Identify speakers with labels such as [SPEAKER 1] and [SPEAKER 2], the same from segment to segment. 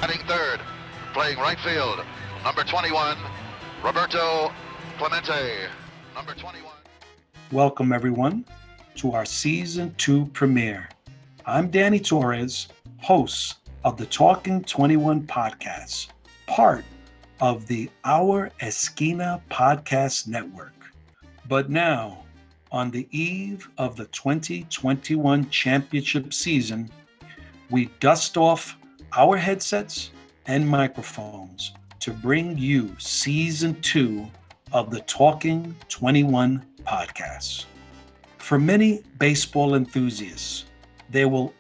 [SPEAKER 1] Batting third, playing right field, number 21, Roberto Clemente. Number 21.
[SPEAKER 2] Welcome, everyone, to our Season 2 premiere. I'm Danny Torres, host of the Talkin 21 podcast, part of the Our Esquina podcast network. But now, on the eve of the 2021 championship season, we dust off our headsets and microphones to bring you Season 2 of the Talkin 21 podcast. For many baseball enthusiasts, there will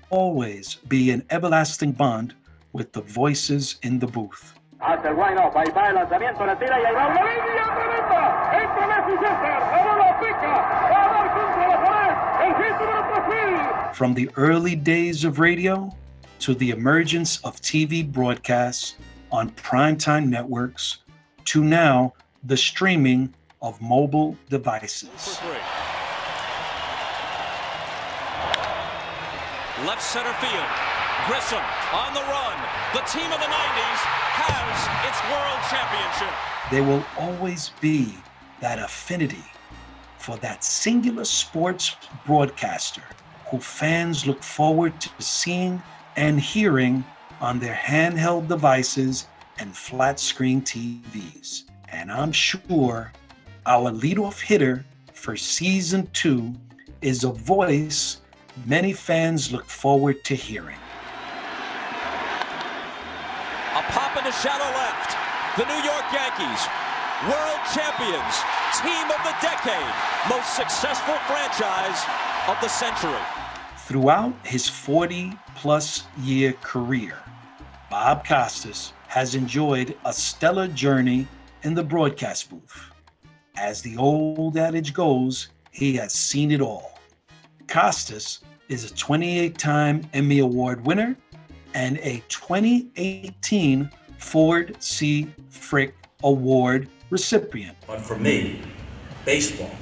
[SPEAKER 2] always be an everlasting bond with the voices in the booth.
[SPEAKER 3] Hace el wind-up, ahí va el lanzamiento, la tira y ahí va una línea tremenda, entre Messi y César, la bola pica, va a dar contra la pared, el hit número 3.
[SPEAKER 2] From the early days of radio to the emergence of TV broadcasts on primetime networks to now the streaming of mobile devices.
[SPEAKER 4] Left center field, Grissom on the run. The team of the 90s has its world championship.
[SPEAKER 2] There will always be that affinity for that singular sports broadcaster who fans look forward to seeing and hearing on their handheld devices and flat screen TVs. And I'm sure our leadoff hitter for Season 2 is a voice many fans look forward to hearing.
[SPEAKER 4] A pop in the shallow left. The New York Yankees, world champions, team of the decade, most successful franchise of the century.
[SPEAKER 2] Throughout his 40-plus year career, Bob Costas has enjoyed a stellar journey in the broadcast booth. As the old adage goes, he has seen it all. Costas is a 28-time Emmy Award winner and a 2018 Ford C. Frick Award recipient.
[SPEAKER 5] But for me, baseball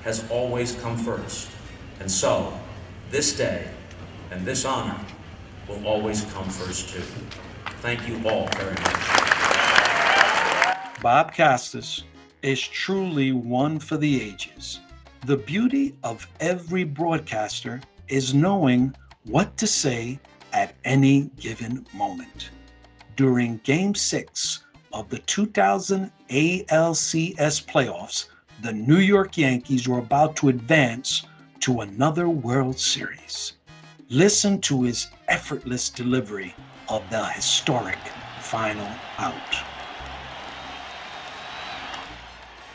[SPEAKER 5] has always come first. And so, this day and this honor will always come first too. Thank you all very much.
[SPEAKER 2] Bob Costas is truly one for the ages. The beauty of every broadcaster is knowing what to say at any given moment. During Game 6 of the 2000 ALCS playoffs, the New York Yankees were about to advance to another World Series. Listen to his effortless delivery of the historic final out.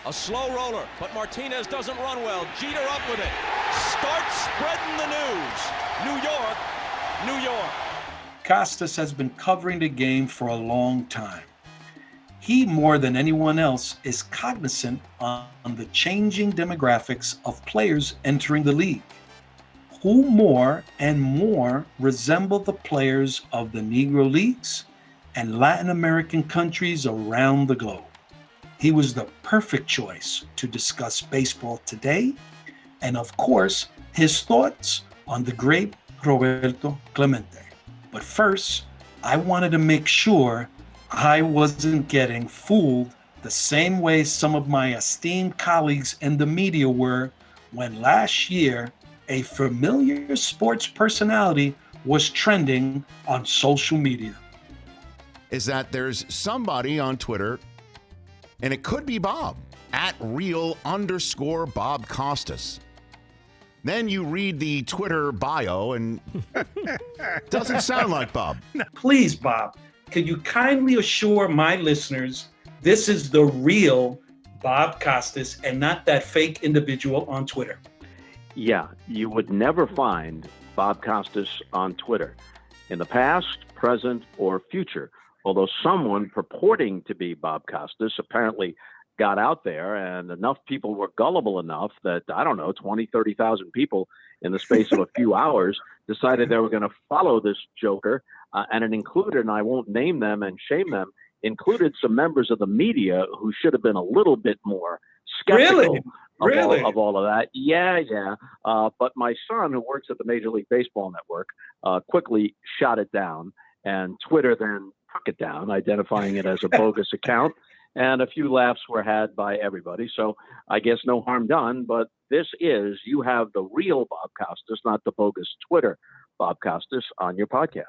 [SPEAKER 4] A slow roller, but Martinez doesn't run well. Jeter up with it. Starts spreading the news. New York, New York.
[SPEAKER 2] Costas has been covering the game for a long time. He, more than anyone else, is cognizant on the changing demographics of players entering the league, who more and more resemble the players of the Negro Leagues and Latin American countries around the globe. He was the perfect choice to discuss baseball today, and of course, his thoughts on the great Roberto Clemente. But first, I wanted to make sure I wasn't getting fooled the same way some of my esteemed colleagues in the media were when last year a familiar sports personality was trending on social media.
[SPEAKER 6] Is that there's somebody on Twitter, and it could be Bob, @real_Bob Costas. Then you read the Twitter bio and doesn't sound like Bob.
[SPEAKER 2] Please, Bob, could you kindly assure my listeners this is the real Bob Costas and not that fake individual on Twitter?
[SPEAKER 3] Yeah, you would never find Bob Costas on Twitter in the past, present, or future. Although someone purporting to be Bob Costas apparently got out there and enough people were gullible enough that, 20, 30,000 people in the space of a few hours decided they were going to follow this joker. And it included, and I won't name them and shame them, included some members of the media who should have been a little bit more skeptical of all of that. Yeah. But my son, who works at the Major League Baseball Network, quickly shot it down And Twitter then took it down, identifying it as a bogus account. And a few laughs were had by everybody. So I guess no harm done. But you have the real Bob Costas, not the bogus Twitter Bob Costas, on your podcast.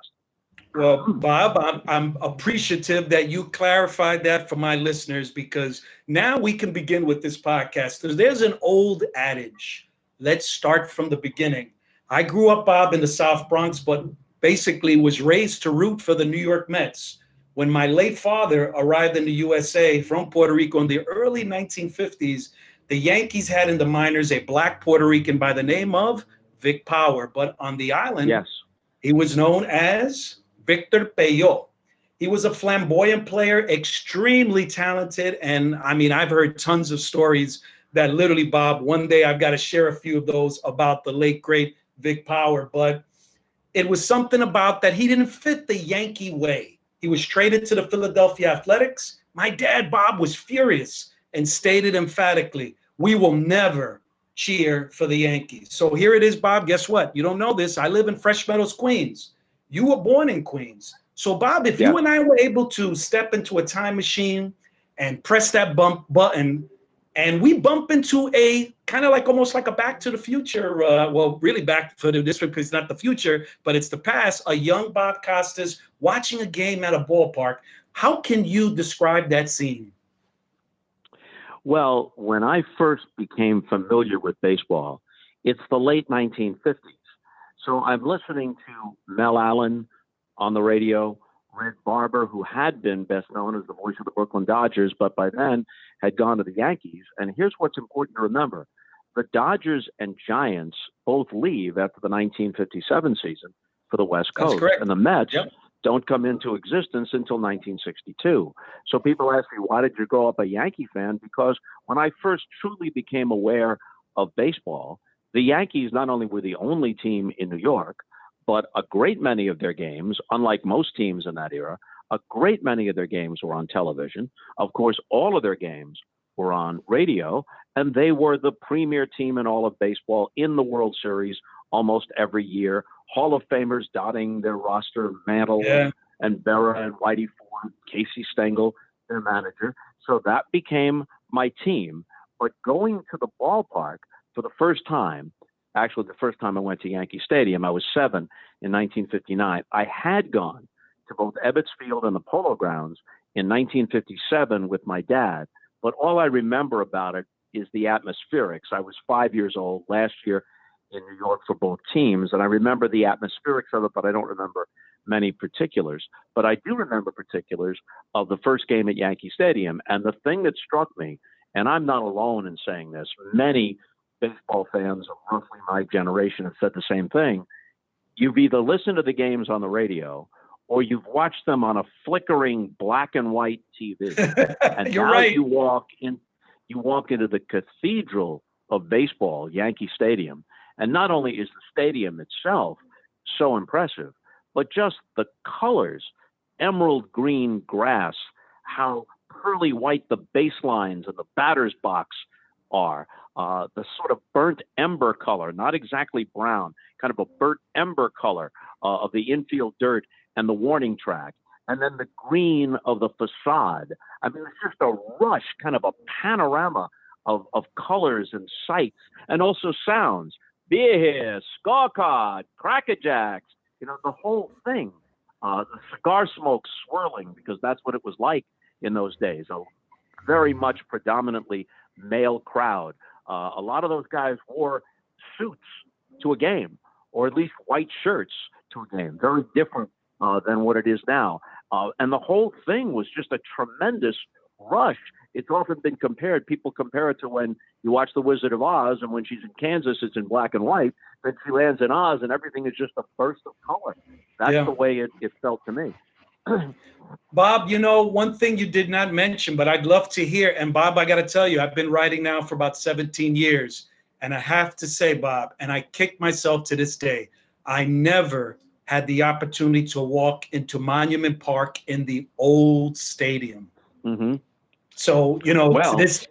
[SPEAKER 2] Well, Bob, I'm appreciative that you clarified that for my listeners, because now we can begin with this podcast. There's an old adage, let's start from the beginning. I grew up, Bob, in the South Bronx, but basically was raised to root for the New York Mets. When my late father arrived in the USA from Puerto Rico in the early 1950s, the Yankees had in the minors a black Puerto Rican by the name of Vic Power. But on the island,
[SPEAKER 3] Yes,
[SPEAKER 2] he was known as Victor Peyo. He was a flamboyant player, extremely talented. And I mean, I've heard tons of stories that literally, Bob, one day I've got to share a few of those about the late, great Vic Power. But it was something about that he didn't fit the Yankee way. He was traded to the Philadelphia Athletics. My dad, Bob, was furious and stated emphatically, we will never cheer for the Yankees. So here it is, Bob. Guess what? You don't know this. I live in Fresh Meadows, Queens. You were born in Queens. So, Bob, if you and I were able to step into a time machine and press that bump button, and we bump into a kind of like almost like a Back to the Future, well, really Back for this one, because it's not the future, but it's the past, a young Bob Costas watching a game at a ballpark. How can you describe that scene?
[SPEAKER 3] Well, when I first became familiar with baseball, it's the late 1950s. So I'm listening to Mel Allen on the radio, Red Barber, who had been best known as the voice of the Brooklyn Dodgers, but by then had gone to the Yankees. And here's what's important to remember. The Dodgers and Giants both leave after the 1957 season for the West Coast.
[SPEAKER 2] That's correct.
[SPEAKER 3] And the Mets don't come into existence until 1962. So people ask me, why did you grow up a Yankee fan? Because when I first truly became aware of baseball, the Yankees not only were the only team in New York, but a great many of their games, unlike most teams in that era, a great many of their games were on television. Of course, all of their games were on radio, and they were the premier team in all of baseball in the World Series almost every year. Hall of Famers dotting their roster, Mantle and Berra and Whitey Ford, Casey Stengel, their manager. So that became my team. But going to the ballpark for the first time, actually the first time I went to Yankee Stadium, I was 7 in 1959. I had gone to both Ebbets Field and the Polo Grounds in 1957 with my dad. But all I remember about it is the atmospherics. I was 5 years old last year in New York for both teams, and I remember the atmospherics of it, but I don't remember many particulars. But I do remember particulars of the first game at Yankee Stadium. And the thing that struck me, and I'm not alone in saying this, many baseball fans of roughly my generation have said the same thing. You've either listened to the games on the radio or you've watched them on a flickering black and white TV. And
[SPEAKER 2] You're
[SPEAKER 3] now
[SPEAKER 2] right.
[SPEAKER 3] you walk into the cathedral of baseball, Yankee Stadium. And not only is the stadium itself so impressive, but just the colors, emerald green grass, how pearly white the baselines and the batter's box are, the sort of burnt ember color, not exactly brown, kind of a burnt ember color of the infield dirt and the warning track, and then the green of the facade. I mean, it's just a rush, kind of a panorama of colors and sights, and also sounds. Beer here, scorecard, crackerjacks, the whole thing. The cigar smoke swirling, because that's what it was like in those days. A very much predominantly male crowd. A lot of those guys wore suits to a game, or at least white shirts to a game. Very different than what it is now. And the whole thing was just a tremendous rush. It's often been compared, people compare it to when you watch The Wizard of Oz, and when she's in Kansas, it's in black and white. Then she lands in Oz, and everything is just a burst of color. That's the way it felt to me.
[SPEAKER 2] Bob, one thing you did not mention, but I'd love to hear. And Bob, I got to tell you, I've been writing now for about 17 years. And I have to say, Bob, and I kick myself to this day, I never had the opportunity to walk into Monument Park in the old stadium.
[SPEAKER 3] Mm-hmm.
[SPEAKER 2] So,
[SPEAKER 3] well,
[SPEAKER 2] to this.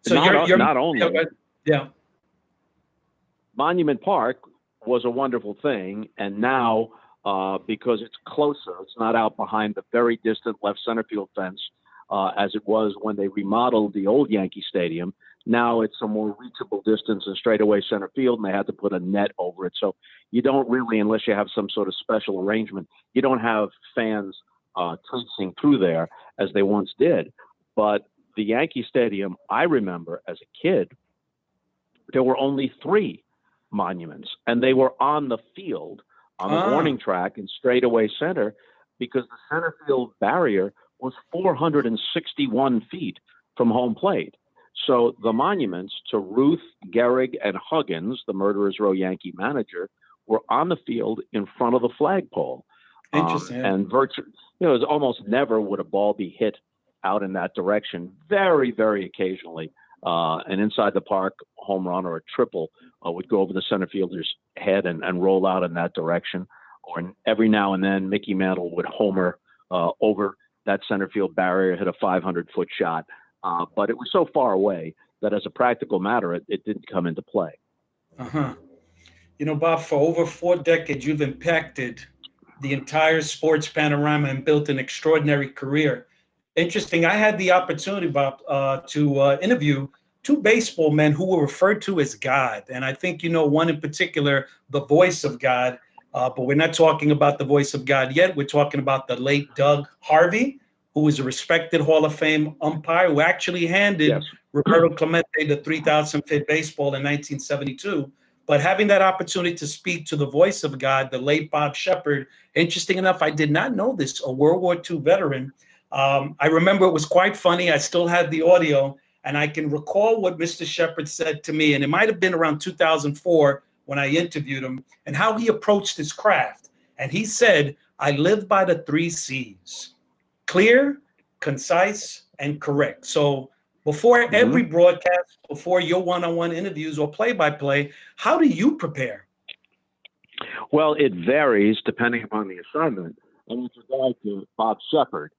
[SPEAKER 2] So
[SPEAKER 3] not only.
[SPEAKER 2] Yeah.
[SPEAKER 3] Monument Park was a wonderful thing, and now because it's closer. It's not out behind the very distant left center field fence as it was when they remodeled the old Yankee Stadium. Now it's a more reachable distance in straightaway center field, and they had to put a net over it. So you don't really, unless you have some sort of special arrangement, you don't have fans tracing through there as they once did. But the Yankee Stadium, I remember as a kid, there were only 3 monuments, and they were on the field, on the warning track in straightaway center, because the center field barrier was 461 feet from home plate. So the monuments to Ruth, Gehrig, and Huggins, the Murderers Row Yankee manager, were on the field in front of the flagpole.
[SPEAKER 2] Interesting.
[SPEAKER 3] And virtually, it was almost never would a ball be hit out in that direction. Very, very occasionally, an inside the park home run or a triple would go over the center fielder's head and roll out in that direction. Or every now and then, Mickey Mantle would homer over that center field barrier, hit a 500-foot shot. But it was so far away that as a practical matter, it didn't come into play.
[SPEAKER 2] You know, Bob, for over 4 decades, you've impacted the entire sports panorama and built an extraordinary career. Interesting. I had the opportunity, Bob, to interview 2 baseball men who were referred to as God. And I think, you know, one in particular, the voice of God. But we're not talking about the voice of God yet. We're talking about the late Doug Harvey, who was a respected Hall of Fame umpire who actually handed Roberto Clemente the 3,000-foot baseball in 1972. But having that opportunity to speak to the voice of God, the late Bob Shepard, interesting enough, I did not know this, a World War II veteran. I remember it was quite funny. I still had the audio, and I can recall what Mr. Shepard said to me, and it might have been around 2004 when I interviewed him, and how he approached his craft. And he said, I live by the 3 C's. Clear, concise, and correct. So before every broadcast, before your one-on-one interviews or play-by-play, how do you prepare?
[SPEAKER 3] Well, it varies depending upon the assignment. And with regard to Bob Shepard,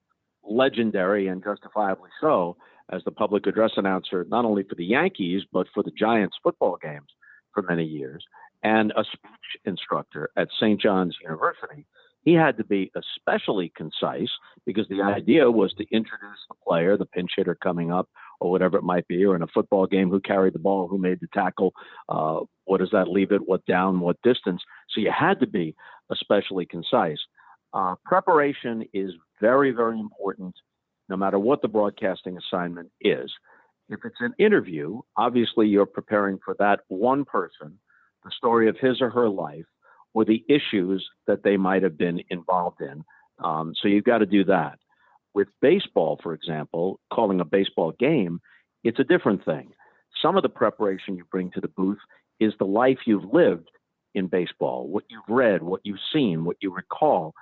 [SPEAKER 3] legendary and justifiably so, as the public address announcer, not only for the Yankees, but for the Giants football games for many years, and a speech instructor at St. John's University, he had to be especially concise because the idea was to introduce the player, the pinch hitter coming up, or whatever it might be, or in a football game, who carried the ball, who made the tackle, what does that leave it, what down, what distance. So you had to be especially concise. Preparation is very, very important, no matter what the broadcasting assignment is. If it's an interview, obviously you're preparing for that one person, the story of his or her life, or the issues that they might have been involved in. So you've got to do that. With baseball, for example, calling a baseball game, it's a different thing. Some of the preparation you bring to the booth is the life you've lived in baseball, what you've read, what you've seen, what you recall,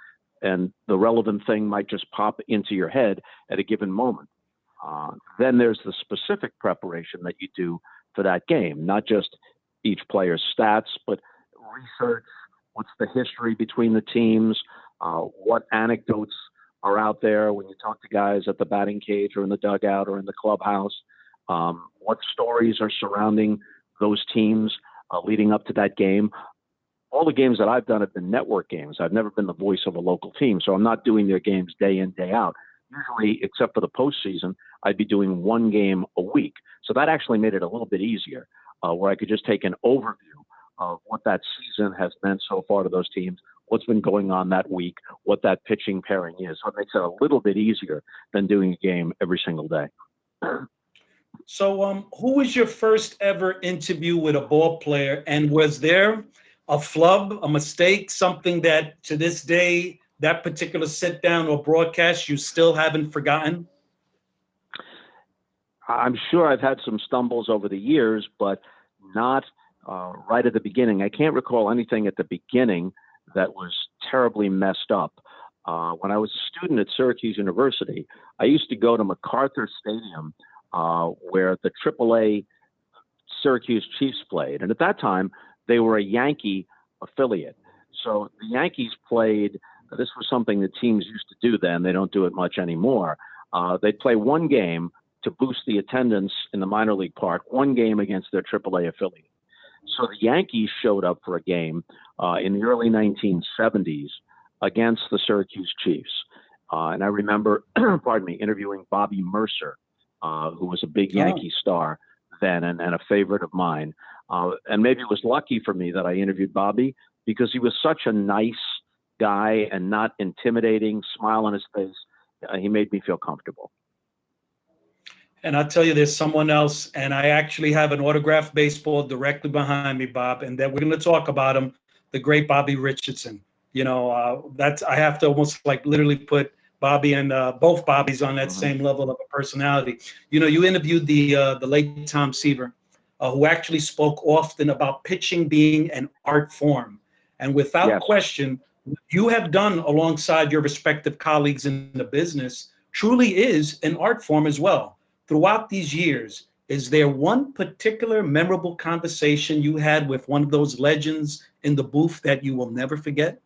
[SPEAKER 3] and the relevant thing might just pop into your head at a given moment. Then there's the specific preparation that you do for that game, not just each player's stats, but research. What's the history between the teams? What anecdotes are out there when you talk to guys at the batting cage or in the dugout or in the clubhouse? What stories are surrounding those teams leading up to that game? All the games that I've done have been network games. I've never been the voice of a local team, so I'm not doing their games day in, day out. Usually, except for the postseason, I'd be doing one game a week. So that actually made it a little bit easier, where I could just take an overview of what that season has meant so far to those teams, what's been going on that week, what that pitching pairing is. So it makes it a little bit easier than doing a game every single day.
[SPEAKER 2] So who was your first ever interview with a ball player, and was there a flub, a mistake, something that to this day, that particular sit down or broadcast, you still haven't forgotten?
[SPEAKER 3] I'm sure I've had some stumbles over the years, but not right at the beginning. I can't recall anything at the beginning that was terribly messed up. When I was a student at Syracuse University, I used to go to MacArthur Stadium, where the AAA Syracuse Chiefs played. And at that time, they were a Yankee affiliate. So the Yankees played, this was something that teams used to do then. They don't do it much anymore. They'd play one game to boost the attendance in the minor league park, one game against their AAA affiliate. So the Yankees showed up for a game in the early 1970s against the Syracuse Chiefs. And I remember, pardon me, interviewing Bobby Mercer, who was a big Yankee star then and a favorite of mine. And maybe it was lucky for me that I interviewed Bobby because he was such a nice guy and not intimidating, smile on his face. He made me feel comfortable.
[SPEAKER 2] And I'll tell you, there's someone else, and I actually have an autographed baseball directly behind me, Bob, and that we're going to talk about him, the great Bobby Richardson. You know, that's, I have to almost like literally put Bobby and both Bobbies on that same level of a personality. You know, you interviewed the late Tom Seaver, who actually spoke often about pitching being an art form. And without question, what you have done alongside your respective colleagues in the business truly is an art form as well. Throughout these years, is there one particular memorable conversation you had with one of those legends in the booth that you will never forget?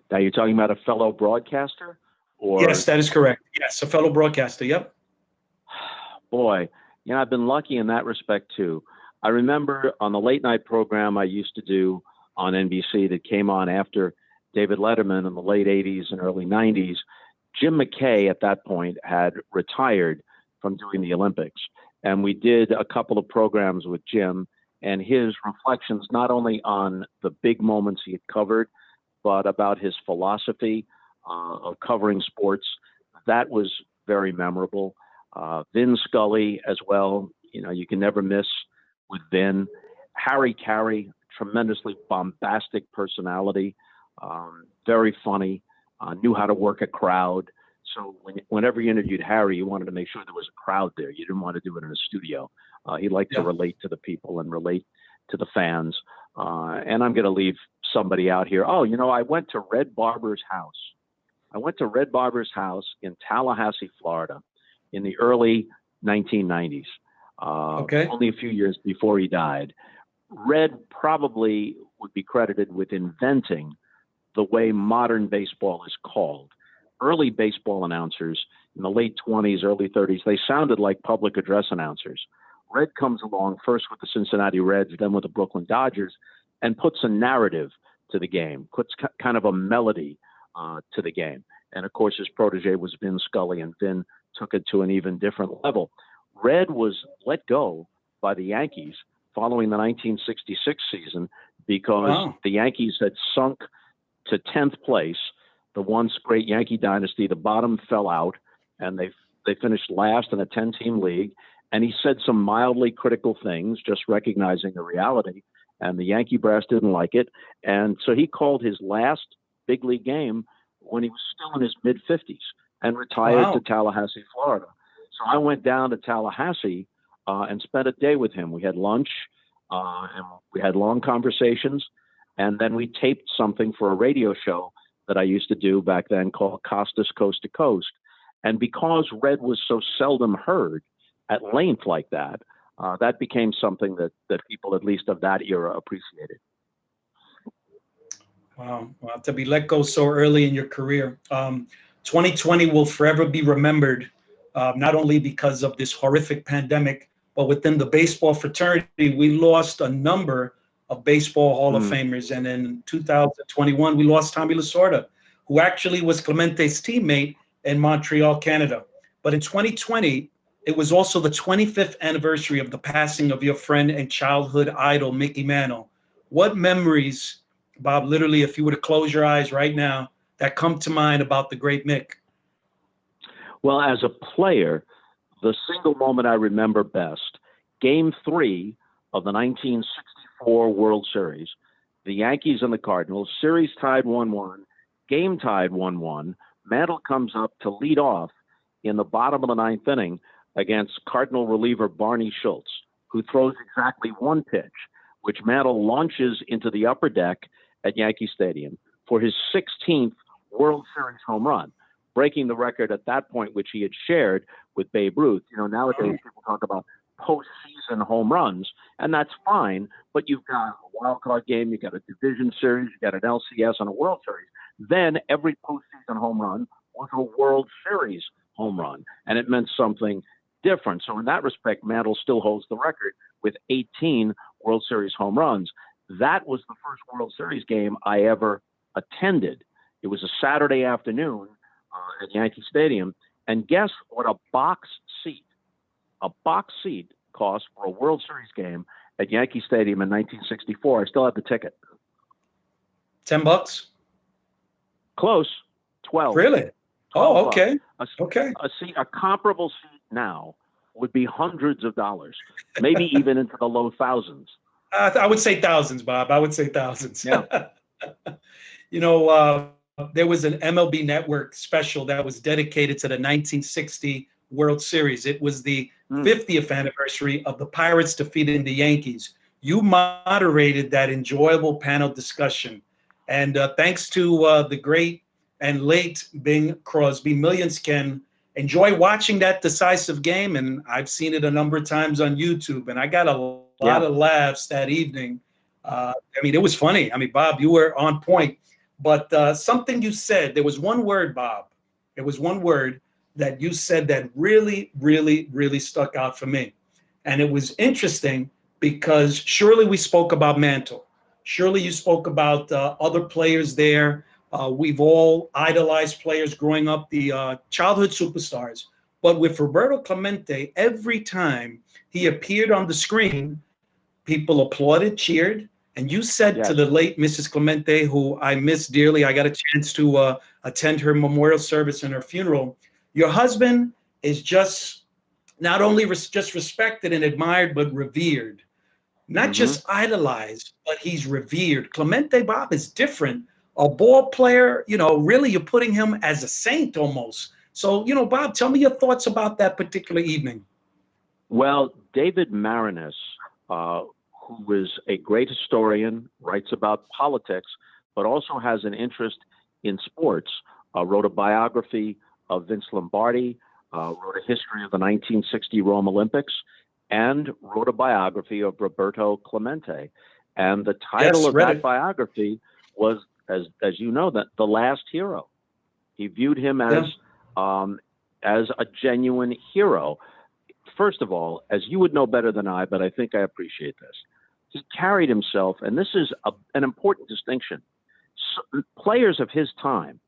[SPEAKER 3] Now, you're talking about a fellow broadcaster? Or...
[SPEAKER 2] Yes, that is correct. Yes, a fellow broadcaster. Yep.
[SPEAKER 3] Boy, you know, I've been lucky in that respect, too. I remember on the late night program I used to do on NBC that came on after David Letterman in the late 80s and early 90s, Jim McKay at that point had retired from doing the Olympics. And we did a couple of programs with Jim and his reflections, not only on the big moments he had covered, but about his philosophy of covering sports. That was very memorable. Vin Scully as well. You know, you can never miss with Vin. Harry Carey, tremendously bombastic personality, very funny, knew how to work a crowd. So whenever you interviewed Harry, you wanted to make sure there was a crowd there. You didn't want to do it in a studio. He liked to relate to the people and relate to the fans. And I'm going to leave somebody out here. Oh, you know, I went to Red Barber's house. I went to Red Barber's house in Tallahassee, Florida in the early 1990s. Only a few years before he died. Red probably would be credited with inventing the way modern baseball is called. Early baseball announcers in the late 20s, early 30s, they sounded like public address announcers. Red comes along first with the Cincinnati Reds, then with the Brooklyn Dodgers, and puts a narrative to the game, puts kind of a melody to the game. And of course, his protege was Vin Scully, and Vin took it to an even different level. Red was let go by the Yankees following the 1966 season because the Yankees had sunk to 10th place. The once great Yankee dynasty, the bottom fell out, and they finished last in a 10-team league. And he said some mildly critical things, just recognizing the reality. And the Yankee brass didn't like it. And so he called his last big league game when he was still in his mid-50s and retired to Tallahassee, Florida. So I went down to Tallahassee and spent a day with him. We had lunch and we had long conversations. And then we taped something for a radio show that I used to do back then called Costas Coast to Coast. And because Red was so seldom heard at length like that, that became something that people, at least of that era, appreciated.
[SPEAKER 2] Wow. Well, to be let go so early in your career. 2020 will forever be remembered, not only because of this horrific pandemic, but within the baseball fraternity, we lost a number of baseball Hall of Famers. And in 2021, we lost Tommy Lasorda, who actually was Clemente's teammate in Montreal, Canada. But in 2020, it was also the 25th anniversary of the passing of your friend and childhood idol, Mickey Mantle. What memories, Bob, literally, if you were to close your eyes right now, that come to mind about the great Mick?
[SPEAKER 3] Well, as a player, the single moment I remember best, Game 3 of the 1964 World Series, the Yankees and the Cardinals, series tied 1-1, game tied 1-1. Mantle comes up to lead off in the bottom of the ninth inning against Cardinal reliever Barney Schultz, who throws exactly one pitch, which Mantle launches into the upper deck at Yankee Stadium for his 16th World Series home run, breaking the record at that point, which he had shared with Babe Ruth. You know, nowadays people talk about postseason home runs, and that's fine, but you've got a wild card game, you've got a division series, you've got an LCS and a World Series. Then every postseason home run was a World Series home run, and it meant something different. So in that respect, Mantle still holds the record with 18 World Series home runs. That was the first World Series game I ever attended. It was a Saturday afternoon at Yankee Stadium, and guess what a box seat cost for a World Series game at Yankee Stadium in 1964. I still have the ticket.
[SPEAKER 2] $10?
[SPEAKER 3] Close. 12.
[SPEAKER 2] Really?
[SPEAKER 3] 12
[SPEAKER 2] Oh, okay.
[SPEAKER 3] Okay. A comparable seat now would be hundreds of dollars, maybe even into the low thousands.
[SPEAKER 2] I would say thousands, Bob. I would say thousands.
[SPEAKER 3] Yeah.
[SPEAKER 2] There was an MLB Network special that was dedicated to the 1960 World Series. It was the 50th anniversary of the Pirates defeating the Yankees. You moderated that enjoyable panel discussion. And thanks to the great and late Bing Crosby, millions can enjoy watching that decisive game. And I've seen it a number of times on YouTube. And I got a lot of laughs that evening. It was funny. Bob, you were on point. But something you said, there was one word, Bob. It was one word that you said that really, really, really stuck out for me. And it was interesting because surely we spoke about Mantle. Surely you spoke about other players there. We've all idolized players growing up, the childhood superstars. But with Roberto Clemente, every time he appeared on the screen, people applauded, cheered. And you said to the late Mrs. Clemente, who I miss dearly, I got a chance to attend her memorial service and her funeral. Your husband is just not only just respected and admired, but revered. Not just idolized, but he's revered. Clemente, Bob, is different. A ball player, really you're putting him as a saint almost. So, Bob, tell me your thoughts about that particular evening.
[SPEAKER 3] Well, David Marinus, who is a great historian, writes about politics, but also has an interest in sports, wrote a biography of Vince Lombardi, wrote a history of the 1960 Rome Olympics, and wrote a biography of Roberto Clemente. And the title of that biography was, as you know, that The Last Hero. He viewed him as a genuine hero. First of all, as you would know better than I, but I think I appreciate this, he carried himself, and this is an important distinction. Players of his time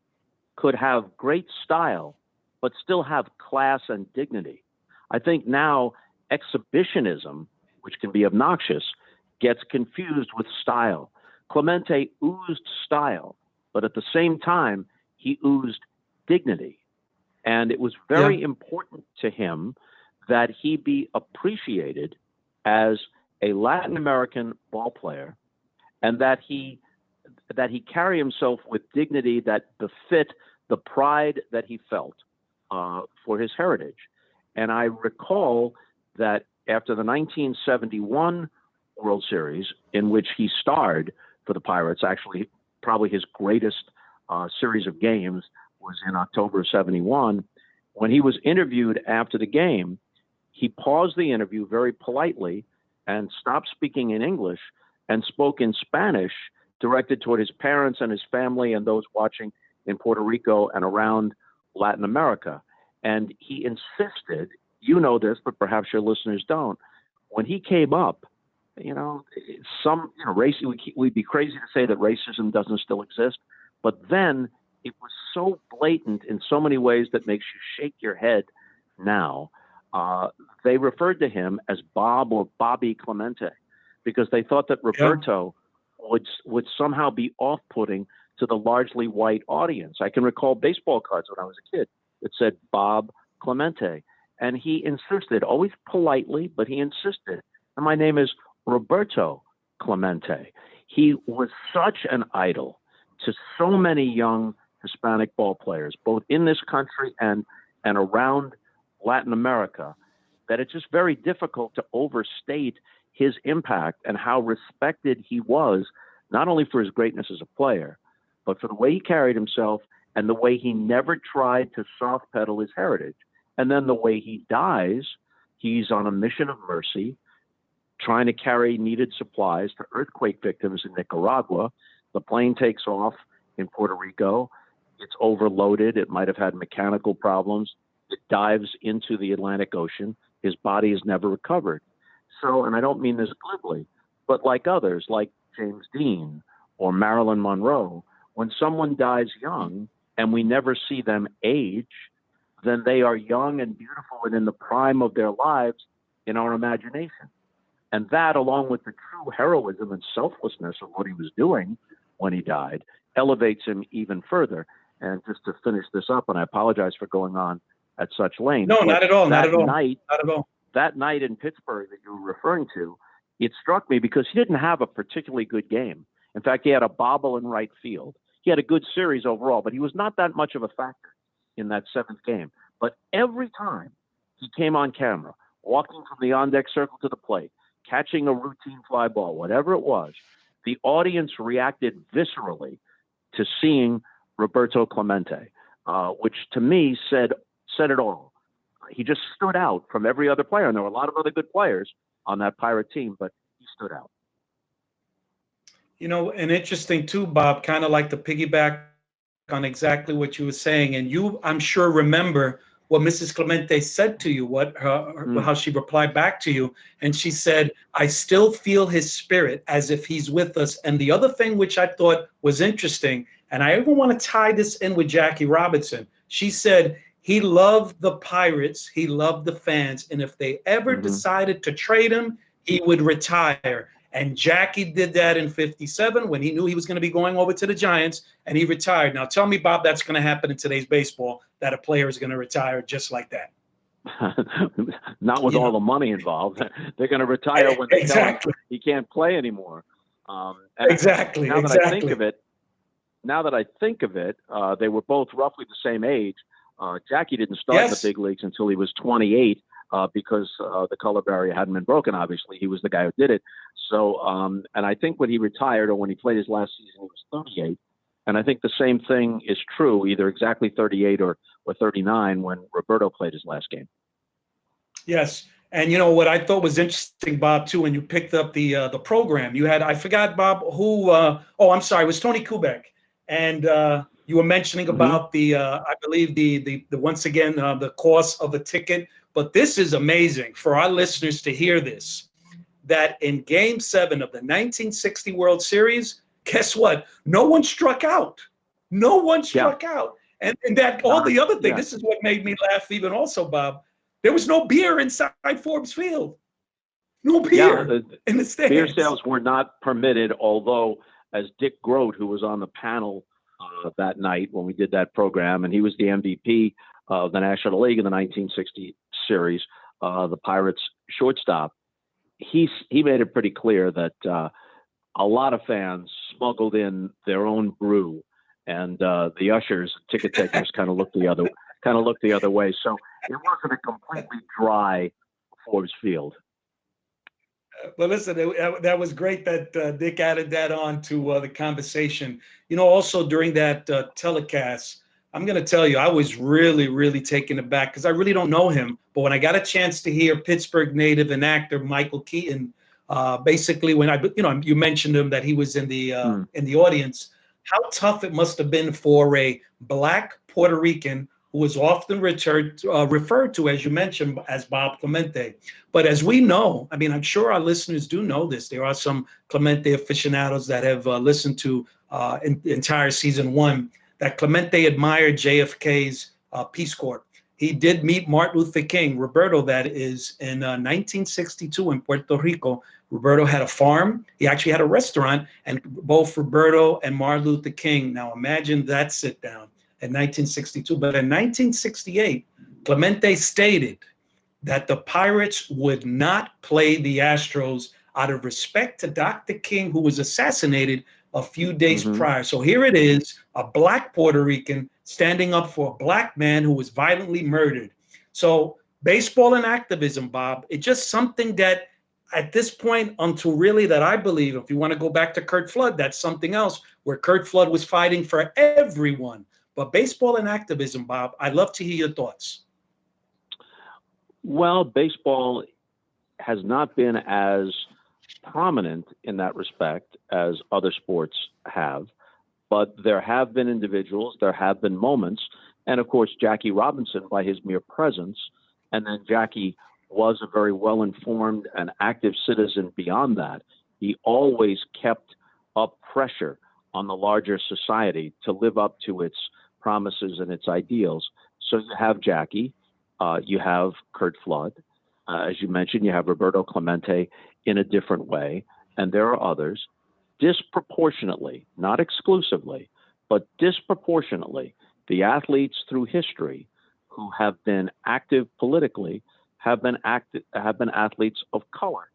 [SPEAKER 3] could have great style, but still have class and dignity. I think now exhibitionism, which can be obnoxious, gets confused with style. Clemente oozed style, but at the same time, he oozed dignity. And it was very important to him that he be appreciated as a Latin American ball player, and that he carry himself with dignity that befit the pride that he felt for his heritage. And I recall that after the 1971 World Series, in which he starred for the Pirates, actually probably his greatest series of games was in October of 71, when he was interviewed after the game, he paused the interview very politely and stopped speaking in English and spoke in Spanish, directed toward his parents and his family and those watching in Puerto Rico and around Latin America. And he insisted, you know this, but perhaps your listeners don't, when he came up, race, we'd be crazy to say that racism doesn't still exist, but then it was so blatant in so many ways that makes you shake your head now. They referred to him as Bob or Bobby Clemente because they thought that Roberto would somehow be off-putting to the largely white audience. I can recall baseball cards when I was a kid that said Bob Clemente. And he insisted, always politely, but he insisted, and my name is Roberto Clemente. He was such an idol to so many young Hispanic ball players, both in this country and around Latin America, that it's just very difficult to overstate his impact and how respected he was, not only for his greatness as a player, but for the way he carried himself and the way he never tried to soft pedal his heritage. And then the way he dies, he's on a mission of mercy, trying to carry needed supplies to earthquake victims in Nicaragua. The plane takes off in Puerto Rico. It's overloaded. It might have had mechanical problems. It dives into the Atlantic Ocean. His body is never recovered. So, and I don't mean this glibly, but like others, like James Dean or Marilyn Monroe, when someone dies young and we never see them age, then they are young and beautiful and in the prime of their lives in our imagination. And that, along with the true heroism and selflessness of what he was doing when he died, elevates him even further. And just to finish this up, and I apologize for going on at such length.
[SPEAKER 2] No, not at all. Not at all.
[SPEAKER 3] Not
[SPEAKER 2] at all.
[SPEAKER 3] That night in Pittsburgh that you were referring to, it struck me because he didn't have a particularly good game. In fact, he had a bobble in right field. He had a good series overall, but he was not that much of a factor in that seventh game. But every time he came on camera, walking from the on-deck circle to the plate, catching a routine fly ball, whatever it was, the audience reacted viscerally to seeing Roberto Clemente, which to me said it all. He just stood out from every other player. And there were a lot of other good players on that Pirate team, but he stood out.
[SPEAKER 2] You know, and interesting too, Bob, kind of like to piggyback on exactly what you were saying. And you, I'm sure, remember what Mrs. Clemente said to you, how she replied back to you. And she said, I still feel his spirit as if he's with us. And the other thing which I thought was interesting, and I even want to tie this in with Jackie Robinson, she said he loved the Pirates, he loved the fans, and if they ever decided to trade him, he would retire. And Jackie did that in 57 when he knew he was going to be going over to the Giants, and he retired. Now tell me, Bob, that's going to happen in today's baseball, that a player is going to retire just like that.
[SPEAKER 3] Not with all the money involved. They're going to retire when they tell him he can't play anymore.
[SPEAKER 2] Exactly.
[SPEAKER 3] Now that I think of it, they were both roughly the same age. Jackie didn't start in the big leagues until he was 28 because the color barrier hadn't been broken. Obviously, he was the guy who did it. So, and I think when he retired or when he played his last season, he was 38. And I think the same thing is true, either exactly 38 or 39 when Roberto played his last game.
[SPEAKER 2] Yes. And you know what I thought was interesting, Bob, too, when you picked up the program, you had, I forgot, Bob, who, I'm sorry, it was Tony Kubek. And you were mentioning about the, I believe the once again, the cost of a ticket. But this is amazing for our listeners to hear this, that in Game 7 of the 1960 World Series, guess what? No one struck out. No one struck out. And that all the other thing, this is what made me laugh even also, Bob. There was no beer inside Forbes Field. No beer in the stands.
[SPEAKER 3] Beer sales were not permitted, although as Dick Grote, who was on the panel that night when we did that program, and he was the MVP of the National League in the 1960 series, the Pirates shortstop, he made it pretty clear that a lot of fans smuggled in their own brew, and the ushers, ticket takers, kind of looked the other way. So it wasn't a completely dry Forbes Field.
[SPEAKER 2] Well, listen, that was great that Dick added that on to the conversation. You know, also during that telecast, I'm going to tell you, I was really, really taken aback because I really don't know him. But when I got a chance to hear Pittsburgh native and actor Michael Keaton, basically when you mentioned him that he was in the audience, how tough it must have been for a black Puerto Rican who was often referred to, as you mentioned, as Bob Clemente. But as we know, I mean, I'm sure our listeners do know this. There are some Clemente aficionados that have listened to entire season 1, that Clemente admired JFK's Peace Corps. He did meet Martin Luther King, Roberto, that is, in 1962 in Puerto Rico. Roberto had a farm. He actually had a restaurant, and both Roberto and Martin Luther King. Now imagine that sit down in 1962. But in 1968, Clemente stated that the Pirates would not play the Astros out of respect to Dr. King, who was assassinated a few days prior. So here it is, a black Puerto Rican standing up for a black man who was violently murdered. So baseball and activism, Bob, it's just something that at this point, until really that I believe, if you want to go back to Curt Flood, that's something else where Curt Flood was fighting for everyone. But baseball and activism, Bob, I'd love to hear your thoughts.
[SPEAKER 3] Well, baseball has not been as prominent in that respect as other sports have, but there have been individuals, there have been moments, and of course Jackie Robinson by his mere presence, and then Jackie was a very well-informed and active citizen beyond that. He always kept up pressure on the larger society to live up to its promises and its ideals. So you have Jackie, you have Curt Flood, as you mentioned, you have Roberto Clemente in a different way, and there are others. Disproportionately, not exclusively, but disproportionately, the athletes through history who have been active politically have been athletes of color,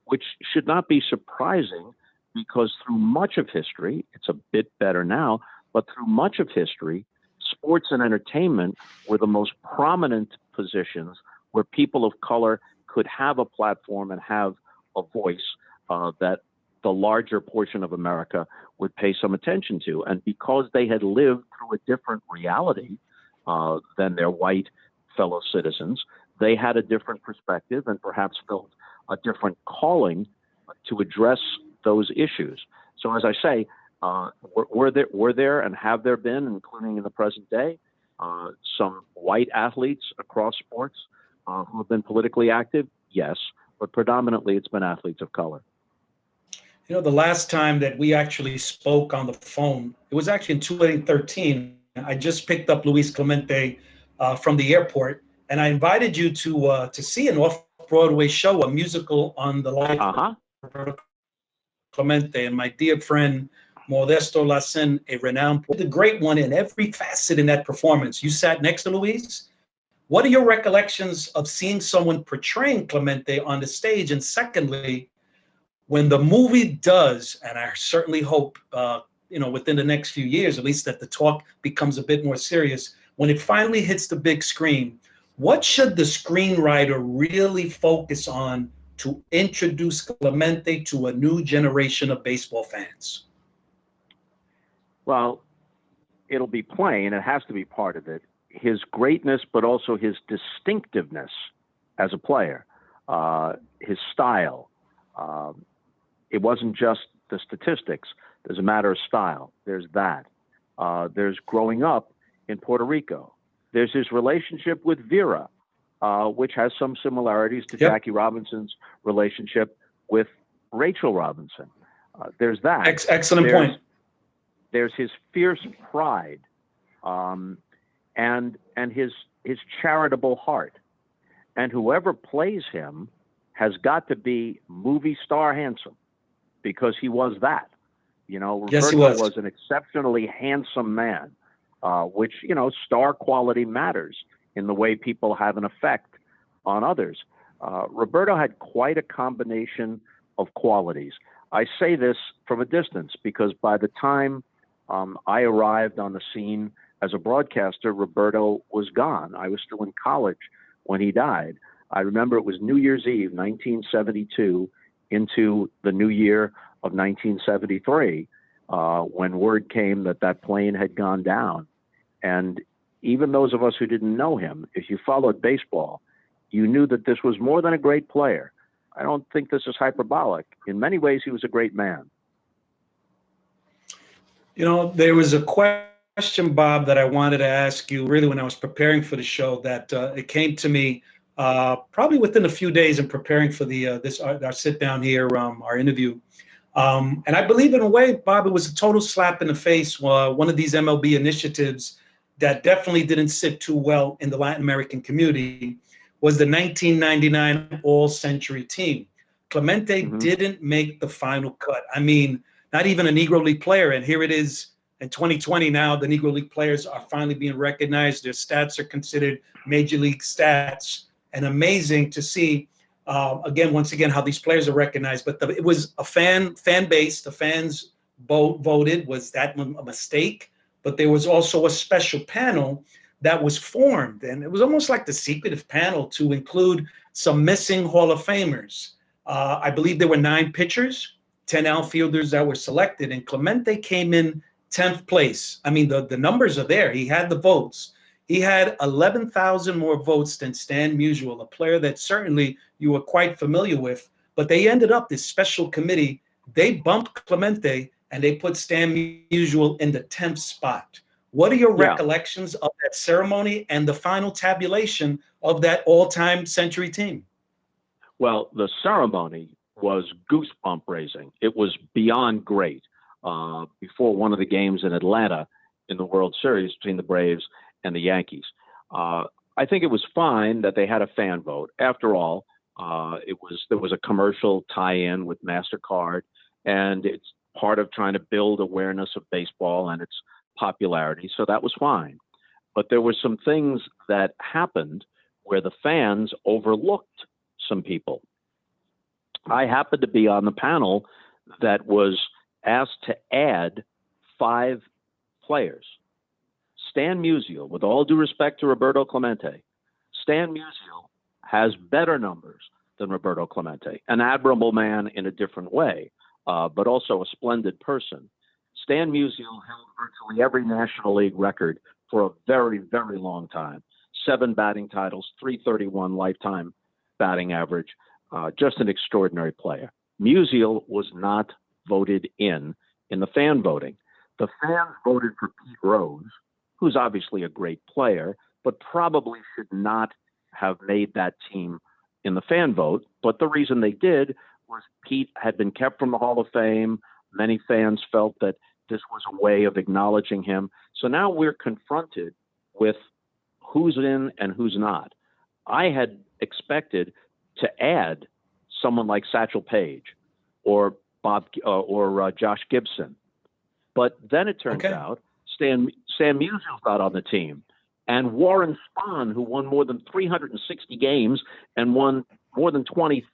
[SPEAKER 3] which should not be surprising because through much of history, it's a bit better now, but through much of history, sports and entertainment were the most prominent positions where people of color could have a platform and have a voice that the larger portion of America would pay some attention to. And because they had lived through a different reality than their white fellow citizens, they had a different perspective and perhaps felt a different calling to address those issues. So as I say, were there and have there been, including in the present day, some white athletes across sports who have been politically active? Yes, but predominantly it's been athletes of color.
[SPEAKER 2] You know, the last time that we actually spoke on the phone, it was actually in 2013. I just picked up Luis Clemente from the airport, and I invited you to see an off-Broadway show, a musical on the life of Roberto Clemente, and my dear friend Modesto Lacen, a renowned, the great one in every facet in that performance. You sat next to Luis. What are your recollections of seeing someone portraying Clemente on the stage? And secondly, when the movie does, and I certainly hope, within the next few years, at least that the talk becomes a bit more serious, when it finally hits the big screen, what should the screenwriter really focus on to introduce Clemente to a new generation of baseball fans?
[SPEAKER 3] Well, it'll be plain, it has to be part of it, his greatness, but also his distinctiveness as a player, his style. It wasn't just the statistics. There's a matter of style. There's that. There's growing up in Puerto Rico. There's his relationship with Vera, which has some similarities to Jackie Robinson's relationship with Rachel Robinson. There's that.
[SPEAKER 2] Excellent point.
[SPEAKER 3] There's his fierce pride and his charitable heart. And whoever plays him has got to be movie star handsome, because he was that. Roberto
[SPEAKER 2] yes, he
[SPEAKER 3] was an exceptionally handsome man, which, star quality matters in the way people have an effect on others. Roberto had quite a combination of qualities. I say this from a distance because by the time I arrived on the scene as a broadcaster, Roberto was gone. I was still in college when he died. I remember it was New Year's Eve, 1972, into the new year of 1973, when word came that plane had gone down. And even those of us who didn't know him, if you followed baseball, you knew that this was more than a great player. I don't think this is hyperbolic. In many ways, he was a great man.
[SPEAKER 2] There was a question, Bob, that I wanted to ask you really when I was preparing for the show, that it came to me probably within a few days in preparing for our sit down here, our interview. And I believe in a way, Bob, it was a total slap in the face. One of these MLB initiatives that definitely didn't sit too well in the Latin American community was the 1999 All-Century team. Clemente didn't make the final cut. I mean, not even a Negro League player. And here it is in 2020 now, the Negro League players are finally being recognized. Their stats are considered major league stats. And amazing to see, once again, how these players are recognized. But it was a fan base. The fans voted. Was that a mistake? But there was also a special panel that was formed. And it was almost like the secretive panel to include some missing Hall of Famers. I believe there were 9 pitchers, 10 outfielders that were selected. And Clemente came in 10th place. I mean, the numbers are there. He had the votes. He had 11,000 more votes than Stan Musial, a player that certainly you were quite familiar with. But they ended up, this special committee, they bumped Clemente and they put Stan Musial in the 10th spot. What are your recollections of that ceremony and the final tabulation of that all-time century team?
[SPEAKER 3] Well, the ceremony was goosebump raising. It was beyond great. before one of the games in Atlanta in the World Series between the Braves and the Yankees. I think it was fine that they had a fan vote. After all, there was a commercial tie-in with MasterCard, and it's part of trying to build awareness of baseball and its popularity. So that was fine. But there were some things that happened where the fans overlooked some people. I happened to be on the panel that was asked to add 5 players. Stan Musial, with all due respect to Roberto Clemente, Stan Musial has better numbers than Roberto Clemente, an admirable man in a different way, but also a splendid person. Stan Musial held virtually every National League record for a very, very long time. 7 batting titles, 331 lifetime batting average, just an extraordinary player. Musial was not voted in the fan voting. The fans voted for Pete Rose, who's obviously a great player, but probably should not have made that team in the fan vote. But the reason they did was Pete had been kept from the Hall of Fame. Many fans felt that this was a way of acknowledging him. So now we're confronted with who's in and who's not. I had expected to add someone like Satchel Paige or Josh Gibson. But then it turns out Stan Musial's not on the team. And Warren Spahn, who won more than 360 games and won more than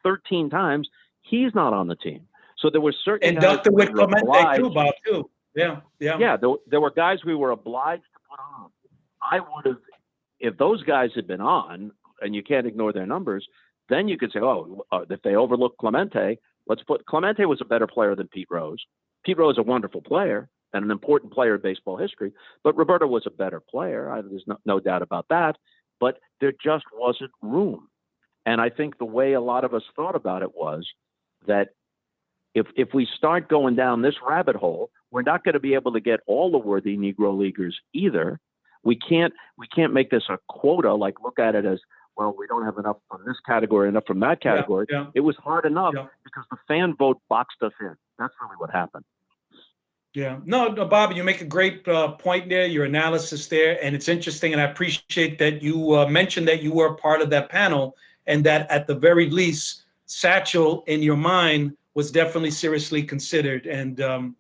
[SPEAKER 3] 13 times, he's not on the team. So there were certain
[SPEAKER 2] inducted with Clemente too, Bob, too. Yeah.
[SPEAKER 3] There were guys we were obliged to put on. I would have, if those guys had been on, and you can't ignore their numbers, then you could say, if they overlook Clemente, Clemente was a better player than Pete Rose. Pete Rose is a wonderful player and an important player in baseball history, but Roberto was a better player. There's no doubt about that, but there just wasn't room. And I think the way a lot of us thought about it was that if we start going down this rabbit hole, we're not going to be able to get all the worthy Negro Leaguers either. We can't make this a quota, like look at it as, well, we don't have enough from this category, enough from that category.
[SPEAKER 2] Yeah.
[SPEAKER 3] It was hard enough because the fan vote boxed us in. That's really what happened.
[SPEAKER 2] Yeah. No, Bob, you make a great point there, your analysis there. And it's interesting. And I appreciate that you mentioned that you were a part of that panel and that at the very least, Satchel in your mind was definitely seriously considered. And kind